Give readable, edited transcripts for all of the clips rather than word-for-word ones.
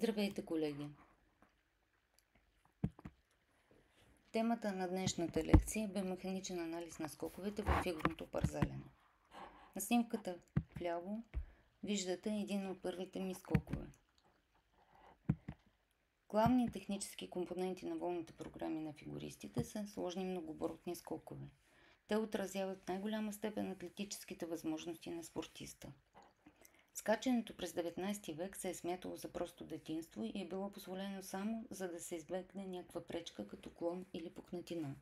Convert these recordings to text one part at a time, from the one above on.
Здравейте, колеги! Темата на днешната лекция е биомеханичен анализ на скоковете в фигурното парзалене. На снимката вляво виждате един от първите ми скокове. Главни технически компоненти на волните програми на фигуристите са сложни многооборотни скокове. Те отразяват в най-голяма степен атлетическите възможности на спортиста. Скачането през 19 век се е смятало за просто детинство и е било позволено само за да се избегне някаква пречка като клон или пукнатина.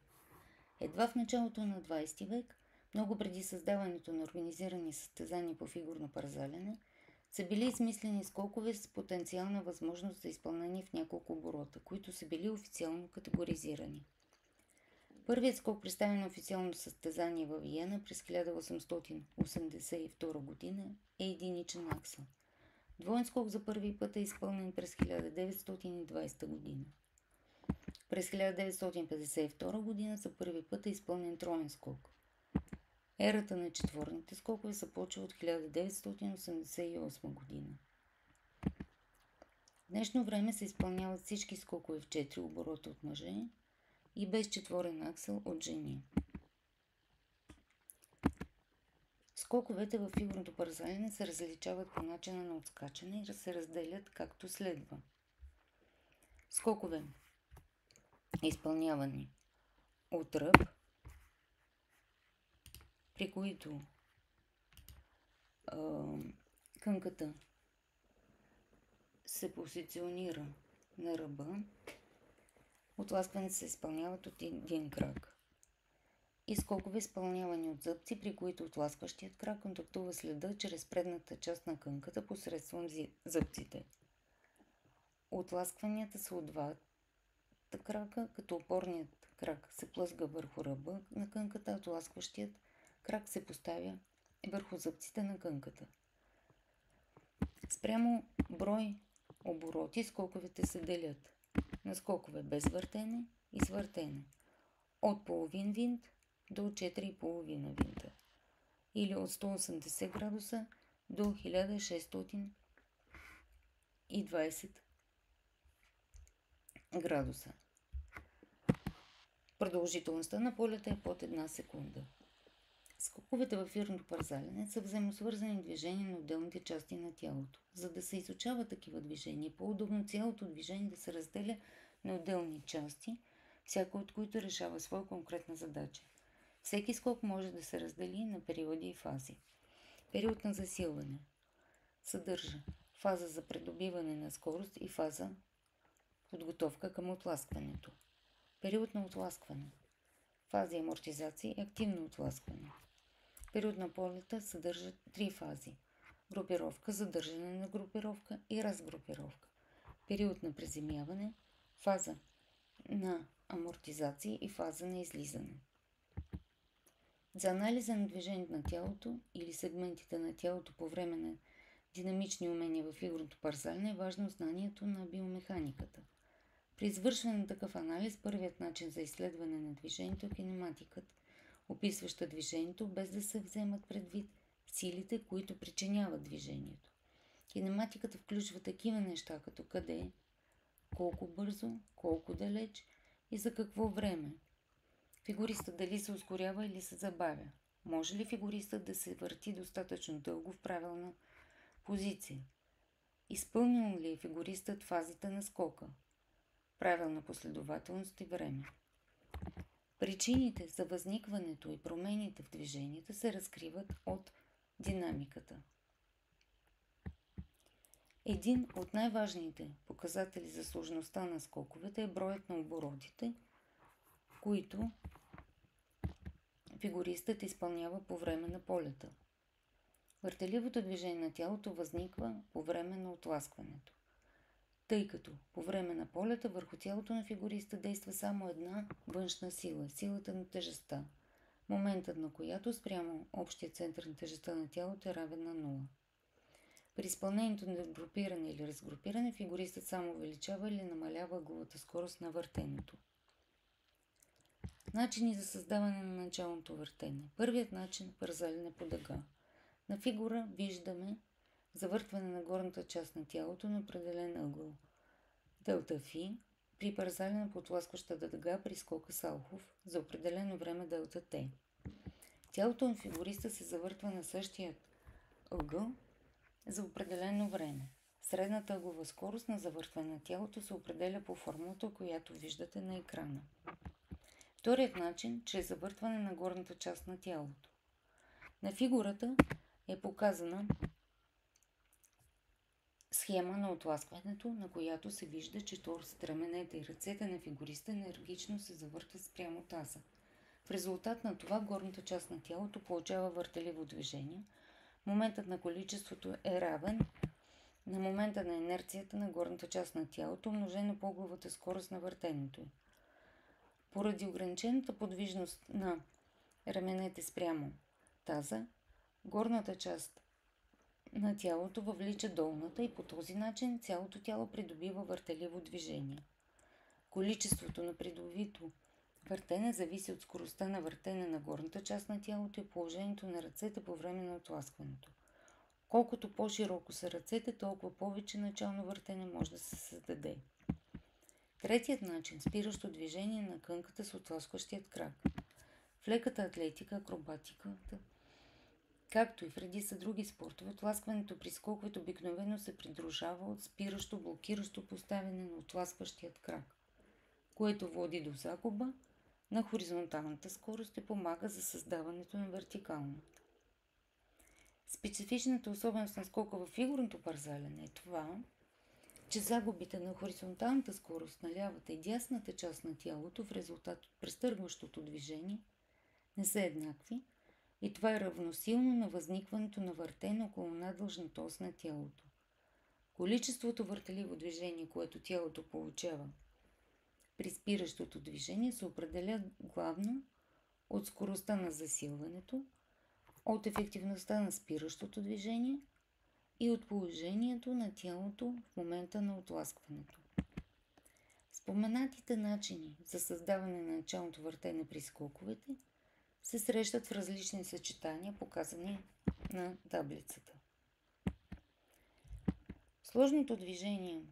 Едва в началото на 20 век, много преди създаването на организирани състезания по фигурно парзалене, са били измислени скокове с потенциална възможност за изпълнение в няколко оборота, които са били официално категоризирани. Първият скок, представен на официално състезание във Виена през 1882 година, е единичен аксел. Двоен скок за първи път е изпълнен през 1920 година. През 1952 година за първи път е изпълнен троен скок. Ерата на четворните скокове започва от 1988 година. В днешно време се изпълняват всички скокове в 4 оборота от мъже и без четворен аксел от жени. Скоковете във фигурното парзалене се различават по начина на отскачане и се разделят както следва. Скокове, изпълнявани от ръб, при които кънката се позиционира на ръба. Отласкването се изпълняват от един крак. И скокове, изпълнявани от зъбци, при които отласкващият крак контактува с леда чрез предната част на кънката посредством зъбците. Отласкванията са от двата крака, като опорният крак се плъзга върху ръба на кънката, а отласкващият крак се поставя върху зъбците на кънката. Спрямо брой обороти скоковете се делят на скокове без въртене и с въртене, от половин винт до 4,5 винта, или от 180 градуса до 1620 градуса. Продължителността на полета е под 1 секунда. Скоковете във фигурното парзалене са взаимосвързани движения на отделните части на тялото. За да се изучава такива движения, по-удобно цялото движение да се разделя на отделни части, всяка от които решава своя конкретна задача. Всеки скок може да се раздели на периоди и фази. Период на засилване съдържа фаза за придобиване на скорост и фаза подготовка към отласкването. Период на отласкване, фази амортизация и активно отласкване. Период на полета съдържа 3 фази: групировка, задържане на групировка и разгрупировка. Период на приземяване, фаза на амортизация и фаза на излизане. За анализа на движението на тялото или сегментите на тялото по време на динамични умения във фигурното парзалене е важно знанието на биомеханиката. При извършване на такъв анализ, първият начин за изследване на движението е кинематиката, описваща движението, без да се вземат предвид силите, които причиняват движението. Кинематиката включва такива неща, като къде, колко бързо, колко далеч и за какво време. Фигуристът дали се ускорява или се забавя. Може ли фигуристът да се върти достатъчно дълго в правилна позиция? Изпълнил ли е фигуристът фазите на скока? Правилна последователност и време. Причините за възникването и промените в движенията се разкриват от динамиката. Един от най-важните показатели за сложността на скоковете е броят на оборотите, които фигуристът изпълнява по време на полета. Въртеливото движение на тялото възниква по време на отласкването, тъй като по време на полета върху тялото на фигуриста действа само една външна сила – силата на тежестта, моментът на която спрямо общия център на тежестта на тялото е равен на 0. При изпълнението на групиране или разгрупиране фигуристът само увеличава или намалява ъгловата скорост на въртенето. Начини за създаване на началното въртене. Първият начин – парзалене по дъга. На фигура виждаме завъртване на горната част на тялото на определен ъгъл. Делта Фи при парзаляна подтласкваща дъга при скока Салхов за определено време делта Т. Тялото на фигуриста се завъртва на същия ъгъл за определено време. Средната ъглова скорост на завъртване на тялото се определя по формулата, която виждате на екрана. Вторият начин – чрез завъртване на горната част на тялото. На фигурата е показана схема на отласкването, на която се вижда, че торсът, раменете и ръцете на фигуриста енергично се завъртат спрямо таза. В резултат на това горната част на тялото получава въртеливо движение. Моментът на количеството е равен на момента на инерцията на горната част на тялото, умножено по ъгловата скорост на въртенето й. Поради ограничената подвижност на раменете спрямо таза, горната част на тялото въвлича долната и по този начин цялото тяло придобива въртеливо движение. Количеството на придобито въртене зависи от скоростта на въртене на горната част на тялото и положението на ръцете по време на отласкването. Колкото по-широко са ръцете, толкова повече начално въртене може да се създаде. Третият начин – спиращо движение на кънката с отласкващият крак. В леката атлетика, акробатиката, както и в редица други спортове, отласкването при скоковете обикновено се придружава от спиращо, блокиращо поставяне на отласкващият крак, което води до загуба на хоризонталната скорост и помага за създаването на вертикалната. Специфичната особеност на скока във фигурното парзаляне е това, че загубите на хоризонталната скорост на лявата и дясната част на тялото в резултат от престъргващото движение не са еднакви и това е равносилно на възникването на въртене около надлъжната ос на тялото. Количеството въртеливо движение, което тялото получава при спиращото движение, се определя главно от скоростта на засилването, от ефективността на спиращото движение и от положението на тялото в момента на отласкването. Споменатите начини за създаване на началното въртене при скоковете се срещат в различни съчетания, показани на таблицата. Сложното движение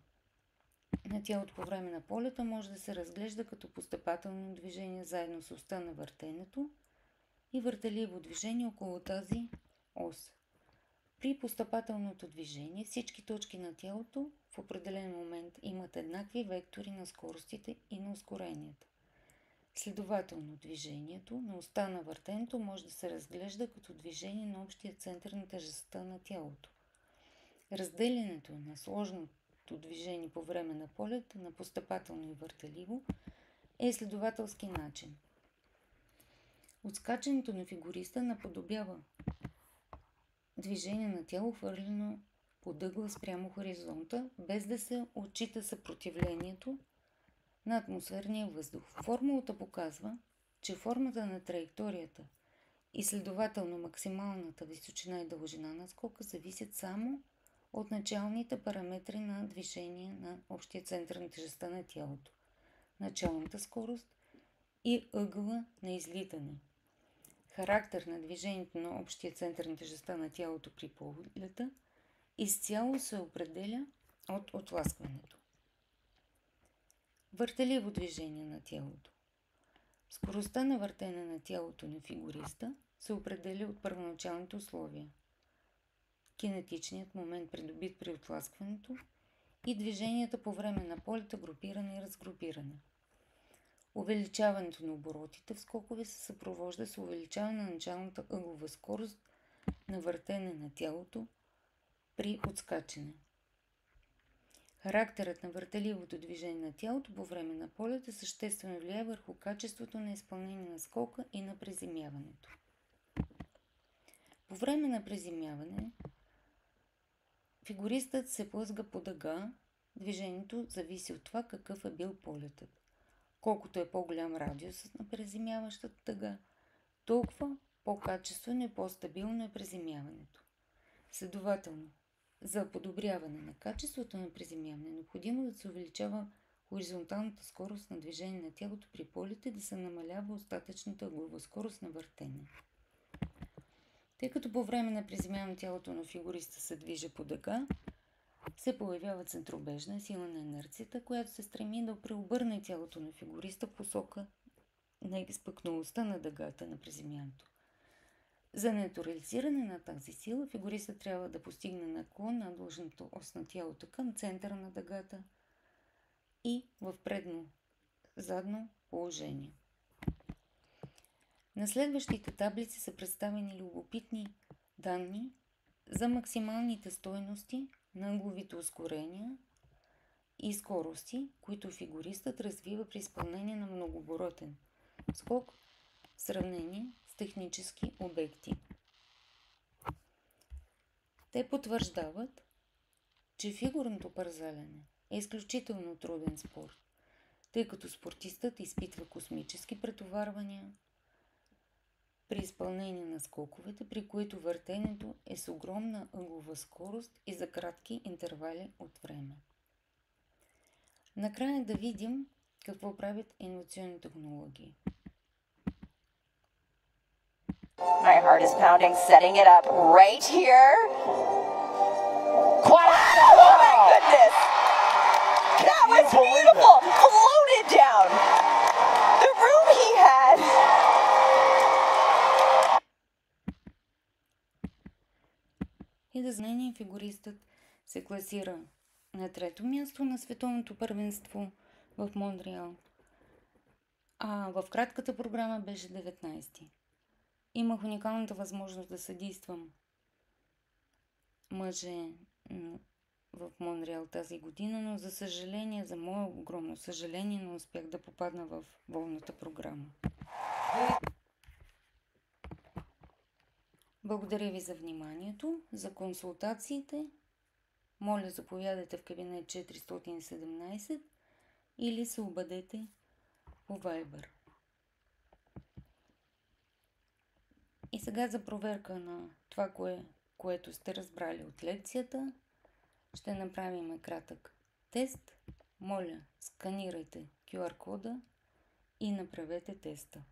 на тялото по време на полета може да се разглежда като постъпателно движение заедно с оста на въртенето и въртеливо движение около тази ос. При постъпателното движение всички точки на тялото в определен момент имат еднакви вектори на скоростите и на ускоренията. Следователно, движението на оста на въртенето може да се разглежда като движение на общия център на тежестта на тялото. Разделянето на сложното движение по време на полет на постъпателно и въртеливо е следователски начин. Отскачането на фигуриста наподобява движение на тяло, хвърлено под ъгъл спрямо хоризонта, без да се отчита съпротивлението на атмосферния въздух. Формулата показва, че формата на траекторията и следователно максималната височина и дължина на скока зависят само от началните параметри на движение на общия център на тежестта на тялото, началната скорост и ъгъла на излитане. Характер на движението на общия център на тежестта на тялото при полета изцяло се определя от отласкването. Въртеливо движение на тялото. Скоростта на въртене на тялото на фигуриста се определя от първоначалните условия. Кинетичният момент, придобит при отласкването, и движенията по време на полета, групиране и разгрупиране. Увеличаването на оборотите в скокове се съпровожда с увеличаване на началната ъглова скорост на въртене на тялото при отскачане. Характерът на въртеливото движение на тялото по време на полета съществено влияе върху качеството на изпълнение на скока и на приземяването. По време на приземяване фигуристът се плъзга по дъга. Движението зависи от това какъв е бил полетът. Колкото е по-голям радиусът на приземяващата дъга, толкова по-качествено и по-стабилно е приземяването. Следователно, за подобряване на качеството на приземяване е необходимо да се увеличава хоризонталната скорост на движение на тялото при полета и да се намалява остатъчната ъглова скорост на въртене. Тъй като по време на приземяване тялото на фигуриста се движи по дъга, се появява центробежна сила на инерцията, която се стреми да преобърне тялото на фигуриста в посока на изпъкналостта на дъгата на приземяването. За неутрализиране на тази сила, фигуристът трябва да постигне наклон на длъжната ос на тялото към центъра на дъгата и в предно-задно положение. На следващите таблици са представени любопитни данни за максималните стойности на ъгловите ускорения и скорости, които фигуристът развива при изпълнение на многооборотен скок в сравнение с технически обекти. Те потвърждават, че фигурното парзалене е изключително труден спорт, тъй като спортистът изпитва космически претоварвания при изпълнение на скоковете, при които въртенето е с огромна ъглова скорост и за кратки интервали от време. Накрая да видим какво правят иновационни технологии. My heart is pounding, setting it up right here. Oh my goodness! That was beautiful! Floated down! The room he had! И да знаем, фигуристът се класира на 3-то място на световното първенство в Монреал, а в кратката програма беше 19-ти. Имах уникалната възможност да съдействам мъже в Монреал тази година, но за съжаление, за мое огромно съжаление, не успях да попадна в волната програма. Благодаря ви за вниманието, за консултациите. Моля, заповядайте в кабинет 417 или се обадете по Viber. И сега за проверка на това, което сте разбрали от лекцията, ще направим кратък тест. Моля, сканирайте QR кода и направете теста.